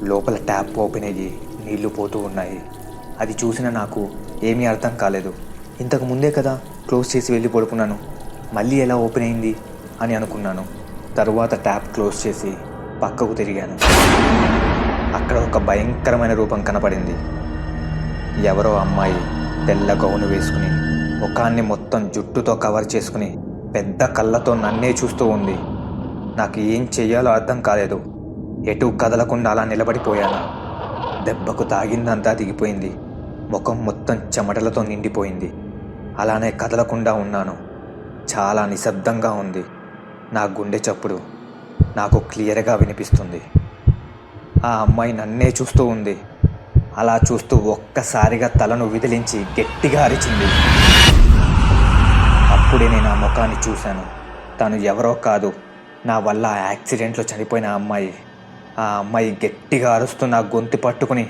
లోపల tap open అయ్యి నీళ్లు పోతూ ఉన్నాయి. అది చూసిన నాకు ఏమీ అర్థం కాలేదు. ఇంతకు ముందే కదా క్లోజ్ చేసి వెళ్ళి పడుకున్నాను, మళ్ళీ ఎలా ఓపెన్ అయింది అని అనుకున్నాను. తరువాత ట్యాప్ క్లోజ్ చేసి పక్కకు తిరిగాను. అక్కడ ఒక భయంకరమైన రూపం కనపడింది. ఎవరో అమ్మాయి తెల్ల గౌను వేసుకుని, ముఖాన్ని మొత్తం జుట్టుతో కవర్ చేసుకుని, పెద్ద కళ్ళతో నన్నే చూస్తూ ఉంది. నాకు ఏం చెయ్యాలో అర్థం కాలేదు. ఎటు కదలకుండా అలా నిలబడిపోయాను. దెబ్బకు తాగిందంతా దిగిపోయింది. ముఖం మొత్తం చెమటలతో నిండిపోయింది. అలానే కదలకుండా ఉన్నాను. చాలా నిశ్శబ్దంగా ఉంది. నా గుండె చప్పుడు నాకు క్లియర్గా వినిపిస్తుంది. ఆ అమ్మాయి నన్నే చూస్తూ ఉంది. అలా చూస్తూ ఒక్కసారిగా తలను విదిలించి గట్టిగా అరిచింది. అప్పుడే నేను ఆ ముఖాన్ని చూశాను. తను ఎవరో కాదు, నా వల్ల యాక్సిడెంట్లో చనిపోయిన అమ్మాయి. ఆ అమ్మాయి గట్టిగా అరుస్తూ నా గొంతు పట్టుకుని